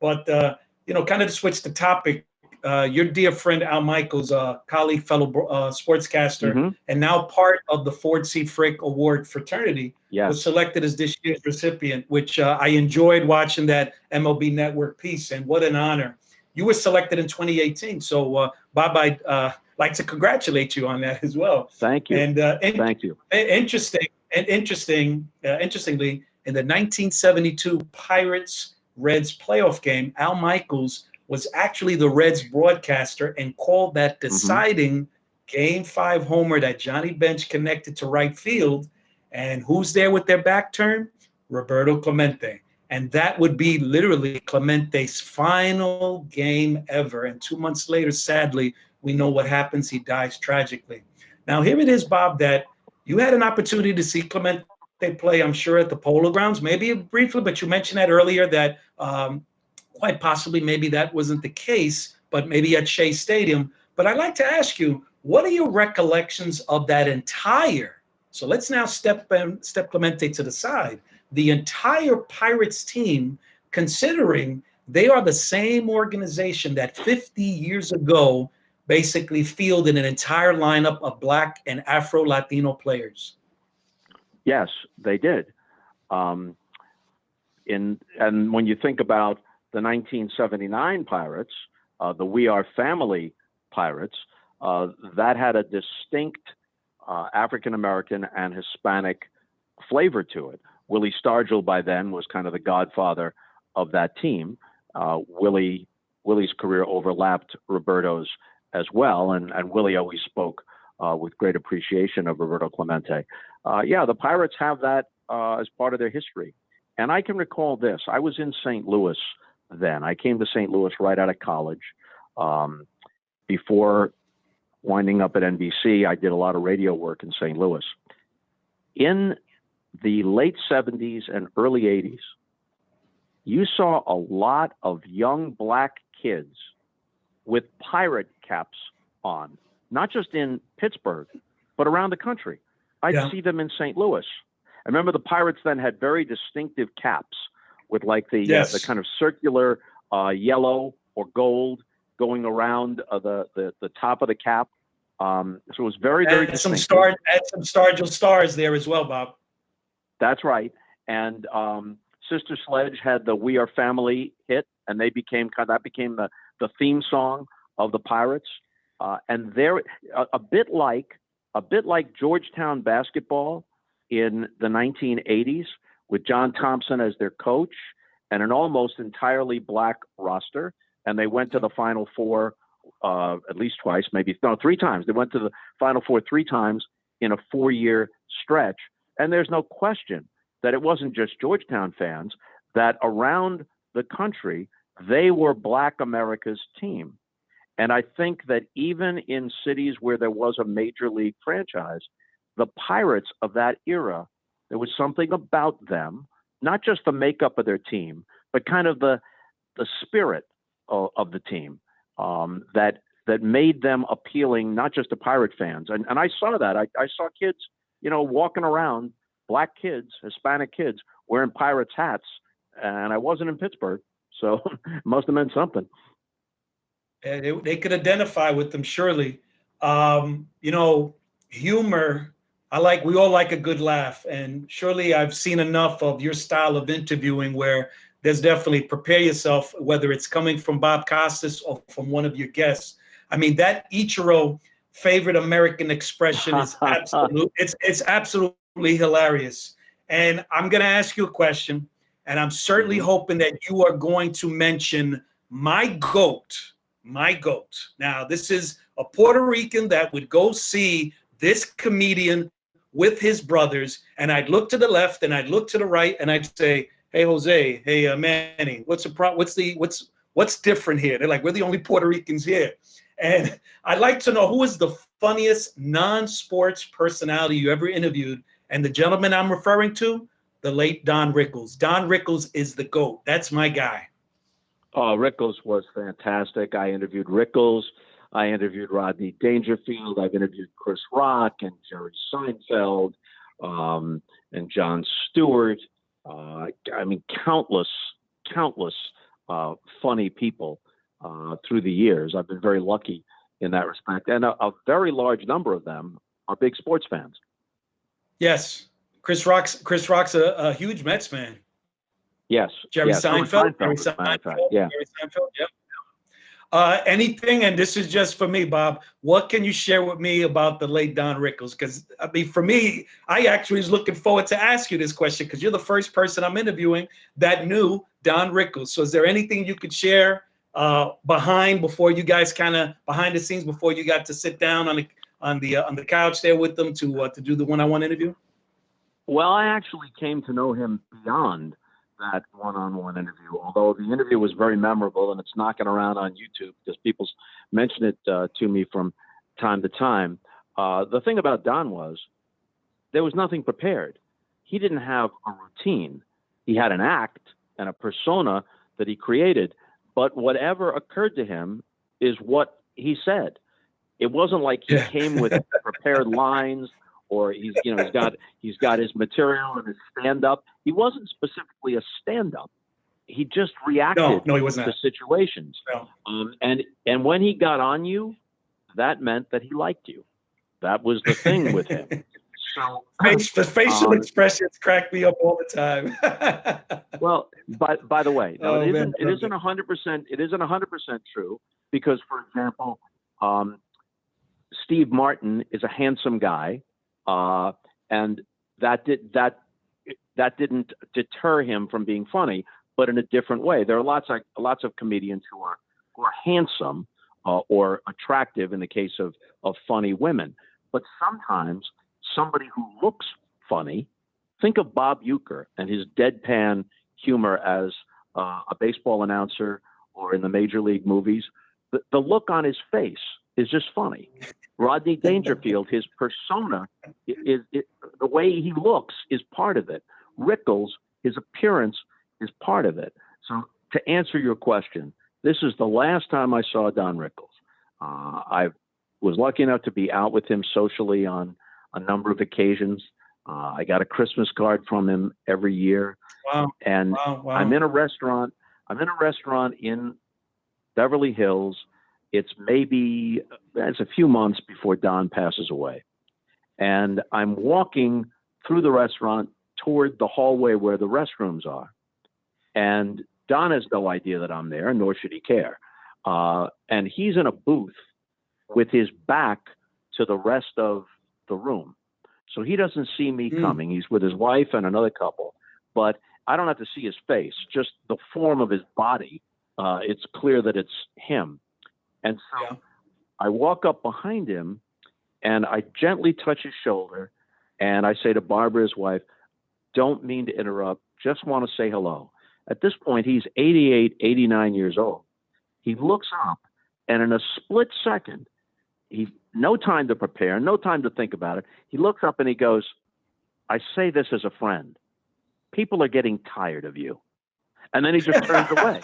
[SPEAKER 2] of to switch the topic, your dear friend Al Michaels, colleague, fellow sportscaster, and now part of the Ford C. Frick Award fraternity, was selected as this year's recipient, which I enjoyed watching that MLB Network piece, and what an honor. You were selected in 2018, so Bob, I'd like to congratulate you on that as well.
[SPEAKER 3] Thank you.
[SPEAKER 2] And
[SPEAKER 3] thank you.
[SPEAKER 2] Interestingly, in the 1972 Pirates-Reds playoff game, Al Michaels was actually the Reds broadcaster and called that deciding Game 5 homer that Johnny Bench connected to right field. And who's there with their back turned? Roberto Clemente. And that would be literally Clemente's final game ever. And 2 months later, sadly, we know what happens. He dies tragically. Now, here it is, Bob, that you had an opportunity to see Clemente play, I'm sure, at the Polo Grounds, maybe briefly, but you mentioned that earlier that quite possibly maybe that wasn't the case, but maybe at Shea Stadium. But I'd like to ask you, what are your recollections of that entire, so let's now step Clemente to the side, the entire Pirates team, considering they are the same organization that 50 years ago basically fielded an entire lineup of Black and Afro-Latino players?
[SPEAKER 3] Yes, they did. And when you think about the 1979 Pirates, the We Are Family Pirates, that had a distinct African-American and Hispanic flavor to it. Willie Stargell by then was kind of the godfather of that team. Willie's career overlapped Roberto's as well, and Willie always spoke with great appreciation of Roberto Clemente. The Pirates have that as part of their history. And I can recall this. I was in St. Louis then. I came to St. Louis right out of college. Before winding up at NBC, I did a lot of radio work in St. Louis. In the late 70s and early 80s, you saw a lot of young black kids with pirate caps on, not just in Pittsburgh, but around the country. I'd see them in St. Louis. I remember the Pirates then had very distinctive caps with like the kind of circular yellow or gold going around the top of the cap. So it was very, very distinctive.
[SPEAKER 2] Add some Stargell stars there as well, Bob.
[SPEAKER 3] That's right. And Sister Sledge had the "We Are Family" hit, and that became the theme song of the Pirates. And they're a bit like Georgetown basketball in the 1980s, with John Thompson as their coach and an almost entirely black roster. And they went to the Final Four at least twice, three times. They went to the Final Four 3 times in a 4-year stretch. And there's no question that it wasn't just Georgetown fans, that around the country, they were Black America's team. And I think that even in cities where there was a major league franchise, the Pirates of that era, there was something about them, not just the makeup of their team, but kind of the spirit of the team that made them appealing, not just to Pirate fans. And I saw that. I saw kids, walking around, black kids, Hispanic kids, wearing Pirates hats. And I wasn't in Pittsburgh, so it must have meant something.
[SPEAKER 2] They could identify with them, surely. Humor, we all like a good laugh. And surely I've seen enough of your style of interviewing where there's definitely prepare yourself, whether it's coming from Bob Costas or from one of your guests. I mean, that Ichiro favorite American expression is it's absolutely hilarious. And I'm going to ask you a question, and I'm certainly hoping that you are going to mention my GOAT. Now, this is a Puerto Rican that would go see this comedian with his brothers, and I'd look to the left and I'd look to the right, and I'd say, "Hey, Jose, hey, Manny, what's different here?" They're like, "We're the only Puerto Ricans here." And I'd like to know, who is the funniest non-sports personality you ever interviewed? And the gentleman I'm referring to, the late Don Rickles. Don Rickles is the GOAT. That's my guy.
[SPEAKER 3] Oh, Rickles was fantastic. I interviewed Rickles. I interviewed Rodney Dangerfield. I've interviewed Chris Rock and Jerry Seinfeld and Jon Stewart. Countless funny people through the years. I've been very lucky in that respect. And a very large number of them are big sports fans.
[SPEAKER 2] Yes. Chris Rock's a huge Mets fan.
[SPEAKER 3] Yes.
[SPEAKER 2] Jerry Seinfeld.
[SPEAKER 3] Jerry
[SPEAKER 2] Seinfeld. Yep. Anything, and this is just for me, Bob, what can you share with me about the late Don Rickles? Because, for me, I actually was looking forward to ask you this question because you're the first person I'm interviewing that knew Don Rickles. So is there anything you could share behind the scenes before you got to sit down on the couch there with them to do the one-on-one interview?
[SPEAKER 3] Well, I actually came to know him beyond that one-on-one interview, although the interview was very memorable and it's knocking around on YouTube because people mention it to me from time to time. The thing about Don was there was nothing prepared. He didn't have a routine. He had an act and a persona that he created, but whatever occurred to him is what he said. It wasn't like he came with prepared lines or he's got his material and his stand-up. He wasn't specifically a stand-up. He just reacted
[SPEAKER 2] he wasn't
[SPEAKER 3] to situations.
[SPEAKER 2] No.
[SPEAKER 3] And when he got on you, that meant that he liked you. That was the thing with him. So
[SPEAKER 2] the facial expressions crack me up all the time.
[SPEAKER 3] Well, by the way, no, it isn't 100%. It isn't 100% true because, for example, Steve Martin is a handsome guy. And that didn't deter him from being funny, but in a different way. There are lots of comedians who are handsome or attractive in the case of funny women. But sometimes somebody who looks funny, think of Bob Uecker and his deadpan humor as a baseball announcer or in the major league movies. The look on his face is just funny. Rodney Dangerfield, his persona, is the way he looks is part of it. Rickles, his appearance is part of it. to answer your question, this is the last time I saw Don Rickles. I was lucky enough to be out with him socially on a number of occasions. I got a Christmas card from him every year.
[SPEAKER 2] Wow.
[SPEAKER 3] And
[SPEAKER 2] Wow.
[SPEAKER 3] I'm in a restaurant in Beverly Hills. It's a few months before Don passes away. And I'm walking through the restaurant toward the hallway where the restrooms are. And Don has no idea that I'm there, nor should he care. And he's in a booth with his back to the rest of the room. So he doesn't see me coming. He's with his wife and another couple. But I don't have to see his face, just the form of his body. It's clear that it's him. And so I walk up behind him and I gently touch his shoulder. And I say to Barbara, his wife, don't mean to interrupt, just want to say hello. At this point, he's 88, 89 years old. He looks up, and in a split second, no time to prepare, no time to think about it. He looks up and he goes, I say this as a friend. People are getting tired of you. And then he just turns away.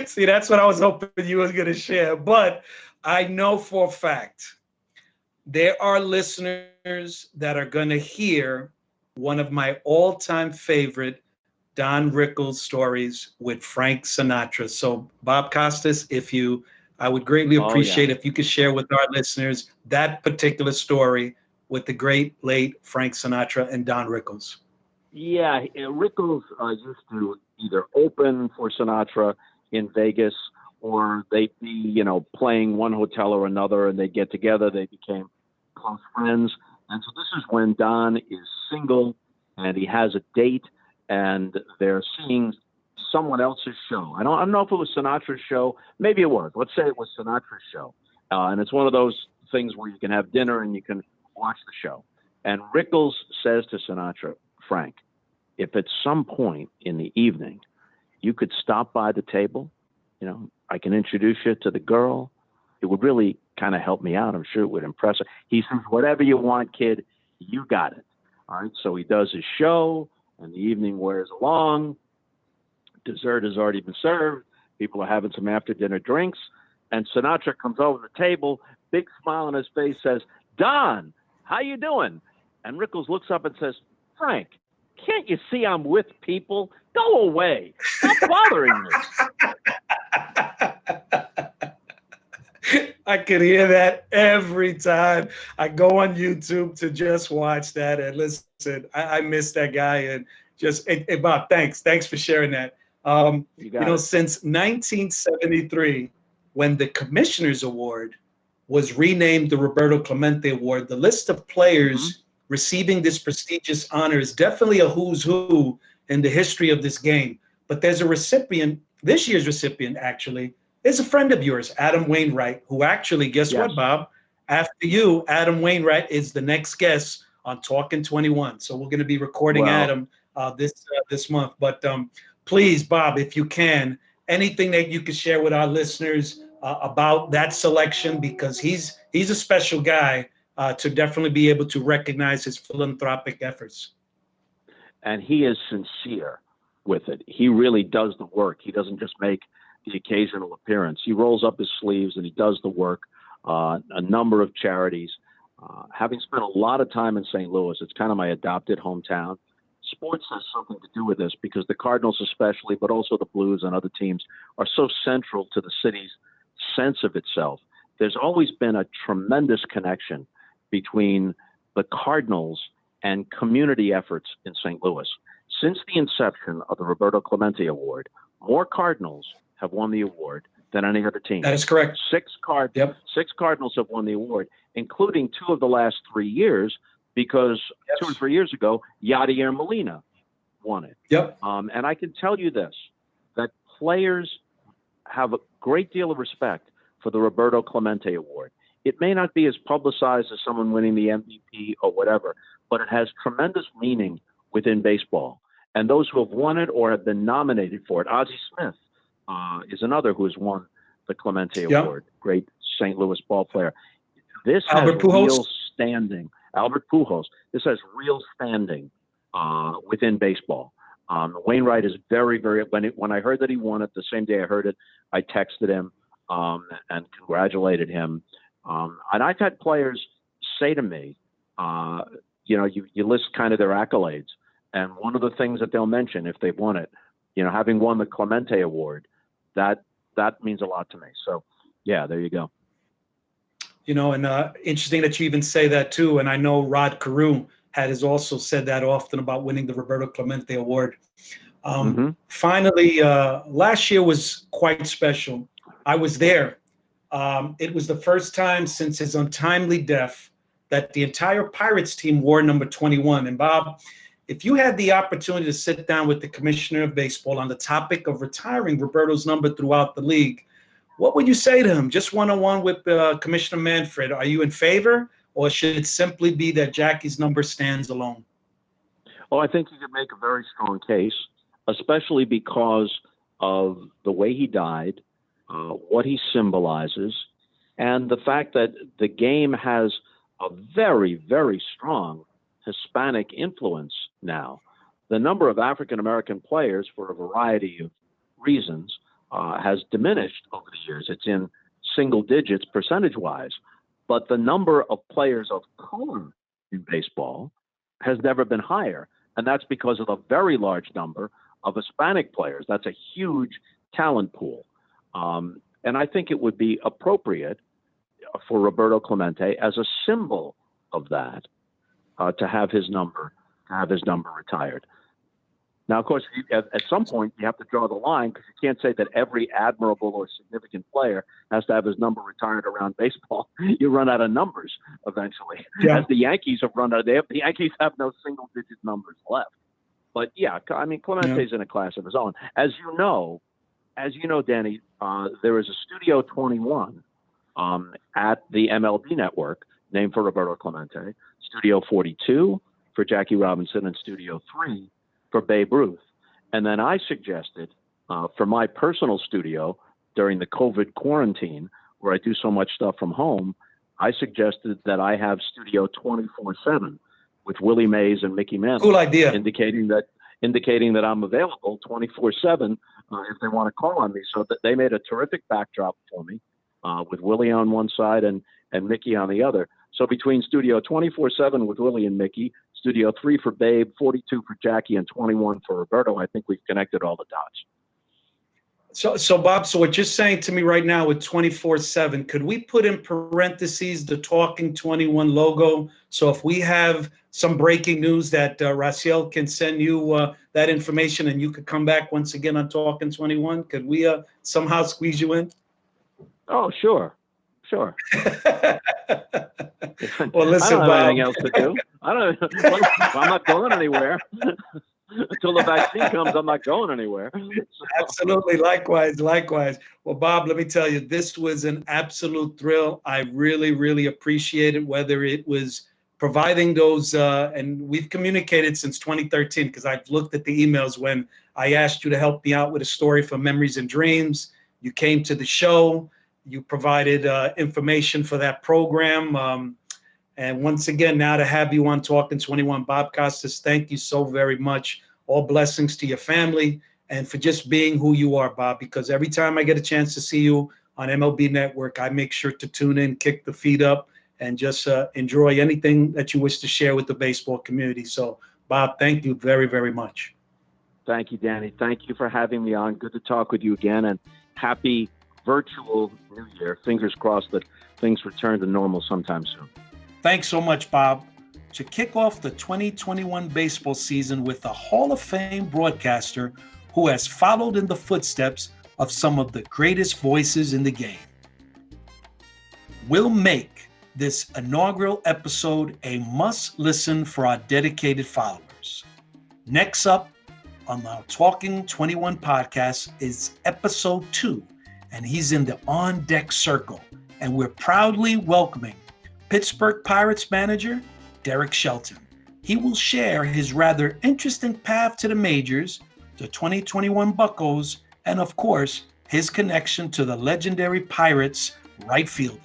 [SPEAKER 2] See, that's what I was hoping you was going to share. But I know for a fact there are listeners that are going to hear one of my all-time favorite Don Rickles stories with Frank Sinatra. So, Bob Costas, I would greatly appreciate if you could share with our listeners that particular story with the great late Frank Sinatra and Don Rickles.
[SPEAKER 3] Yeah, Rickles used to either open for Sinatra in Vegas, or they'd be, playing one hotel or another, and they'd get together. They became close friends. And so this is when Don is single and he has a date, and they're seeing someone else's show. I don't know if it was Sinatra's show. Maybe it was. Let's say it was Sinatra's show. And it's one of those things where you can have dinner and you can watch the show. And Rickles says to Sinatra, Frank, if at some point in the evening you could stop by the table, I can introduce you to the girl. It would really kind of help me out. I'm sure it would impress her. He says, whatever you want, kid, you got it. All right. So he does his show, and the evening wears along. Dessert has already been served. People are having some after dinner drinks. And Sinatra comes over the table, big smile on his face, says, Don, how you doing? And Rickles looks up and says, Frank, can't you see I'm with people? Go away. Stop bothering me.
[SPEAKER 2] I could hear that every time I go on YouTube to just watch that. And listen, I miss that guy. And just, Bob, thanks for sharing that. Since 1973, when the Commissioner's Award was renamed the Roberto Clemente Award, the list of players receiving this prestigious honor is definitely a who's who in the history of this game. But there's a recipient, this year's recipient actually, is a friend of yours, Adam Wainwright, who actually, guess what, Bob? After you, Adam Wainwright is the next guest on Talkin' 21. So we're going to be recording Adam this month. But please, Bob, if you can, anything that you could share with our listeners about that selection, because he's a special guy to definitely be able to recognize his philanthropic efforts.
[SPEAKER 3] And he is sincere with it. He really does the work. He doesn't just make the occasional appearance. He rolls up his sleeves and he does the work. A number of charities. Having spent a lot of time in St. Louis, it's kind of my adopted hometown. Sports has something to do with this because the Cardinals especially, but also the Blues and other teams, are so central to the city's sense of itself. There's always been a tremendous connection between the Cardinals and community efforts in St. Louis. Since the inception of the Roberto Clemente Award, more Cardinals have won the award than any other team.
[SPEAKER 2] That is correct.
[SPEAKER 3] Six Cardinals have won the award, including 2 of the last 3 years, because 2 or 3 years ago, Yadier Molina won it. And I can tell you this, that players have a great deal of respect for the Roberto Clemente Award. It may not be as publicized as someone winning the MVP or whatever, but it has tremendous meaning within baseball. And those who have won it or have been nominated for it, Ozzie Smith is another who has won the Clemente Award, great St. Louis ball player. This has real standing. Albert Pujols. This has real standing within baseball. Wainwright is very, very. When I heard that he won it, the same day I heard it, I texted him and congratulated him. And I've had players say to me, you list kind of their accolades, and one of the things that they'll mention if they've won it, having won the Clemente Award, that means a lot to me. So, yeah, there you go.
[SPEAKER 2] And interesting that you even say that too. And I know Rod Carew has also said that often about winning the Roberto Clemente Award. Finally, last year was quite special. I was there. It was the first time since his untimely death that the entire Pirates team wore number 21. And Bob, if you had the opportunity to sit down with the commissioner of baseball on the topic of retiring Roberto's number throughout the league, what would you say to him? Just one-on-one with Commissioner Manfred. Are you in favor, or should it simply be that Jackie's number stands alone?
[SPEAKER 3] Well, I think you could make a very strong case, especially because of the way he died, what he symbolizes, and the fact that the game has a very, very strong Hispanic influence now. The number of African-American players, for a variety of reasons, has diminished over the years. It's in single digits percentage-wise, but the number of players of color in baseball has never been higher, and that's because of the very large number of Hispanic players. That's a huge talent pool, and I think it would be appropriate for Roberto Clemente, as a symbol of that, to have his number retired. Now, of course, at some point you have to draw the line, because you can't say that every admirable or significant player has to have his number retired around baseball. You run out of numbers eventually, as the Yankees have run out. The Yankees have no single-digit numbers left. But yeah, I mean, Clemente's in a class of his own. As you know, Danny, there is a Studio 21 at the MLB Network named for Roberto Clemente, Studio 42 for Jackie Robinson, and Studio 3 for Babe Ruth. And then I suggested for my personal studio during the COVID quarantine, where I do so much stuff from home, I suggested that I have Studio 24/7 with Willie Mays and Mickey Mantle.
[SPEAKER 2] Cool idea.
[SPEAKER 3] Indicating that I'm available 24/7 if they want to call on me. So that they made a terrific backdrop for me with Willie on one side and Mickey on the other. So between Studio 24/7 with Willie and Mickey, Studio 3 for Babe, 42 for Jackie, and 21 for Roberto, I think we've connected all the dots.
[SPEAKER 2] So Bob, so what you're saying to me right now with 24/7, could we put in parentheses the Talking 21 logo? So if we have some breaking news, that Raciel can send you that information, and you could come back once again on Talking 21. Could we somehow squeeze you in?
[SPEAKER 3] Oh, sure.
[SPEAKER 2] Well, listen,
[SPEAKER 3] I don't have
[SPEAKER 2] Bob.
[SPEAKER 3] anything else to do. I'm not going anywhere. Until the vaccine comes, I'm not going anywhere.
[SPEAKER 2] Absolutely. Likewise. Well, Bob, let me tell you, this was an absolute thrill. I really, really appreciate it, whether it was providing those, and we've communicated since 2013, because I've looked at the emails when I asked you to help me out with a story for Memories and Dreams. You came to the show. You provided information for that program. And once again, now to have you on Talking 21, Bob Costas, thank you so very much. All blessings to your family, and for just being who you are, Bob, because every time I get a chance to see you on MLB Network, I make sure to tune in, kick the feet up, and just enjoy anything that you wish to share with the baseball community. So, Bob, thank you very, very much.
[SPEAKER 3] Thank you, Danny. Thank you for having me on. Good to talk with you again, and happy virtual New Year. Fingers crossed that things return to normal sometime soon.
[SPEAKER 2] Thanks so much, Bob. To kick off the 2021 baseball season with a Hall of Fame broadcaster who has followed in the footsteps of some of the greatest voices in the game. We'll make this inaugural episode a must-listen for our dedicated followers. Next up on our Talking 21 podcast is episode 2, and he's in the on-deck circle, and we're proudly welcoming Pittsburgh Pirates manager Derek Shelton. He will share his rather interesting path to the majors, the 2021 Buccos, and of course, his connection to the legendary Pirates right fielder.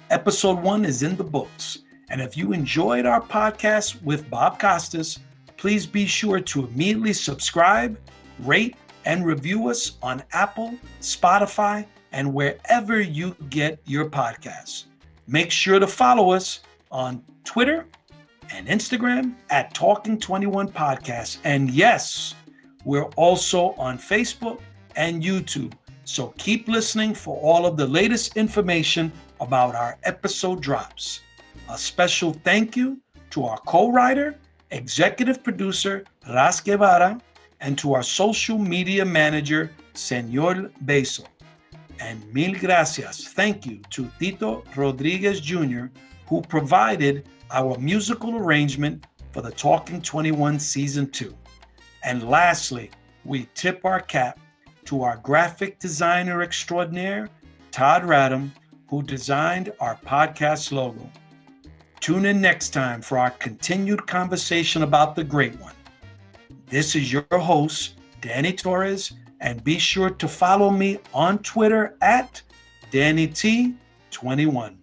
[SPEAKER 2] Episode 1 is in the books, and if you enjoyed our podcast with Bob Costas, please be sure to immediately subscribe, rate, and review us on Apple, Spotify, and wherever you get your podcasts. Make sure to follow us on Twitter and Instagram at Talking21 Podcast. And yes, we're also on Facebook and YouTube. So keep listening for all of the latest information about our episode drops. A special thank you to our co-writer, executive producer, Ras Guevara, and to our social media manager, Senor Beso. And mil gracias. Thank you to Tito Rodriguez Jr., who provided our musical arrangement for the Talking 21 Season 2. And lastly, we tip our cap to our graphic designer extraordinaire, Todd Radham, who designed our podcast logo. Tune in next time for our continued conversation about the great one. This is your host, Danny Torres, and be sure to follow me on Twitter at DannyT21.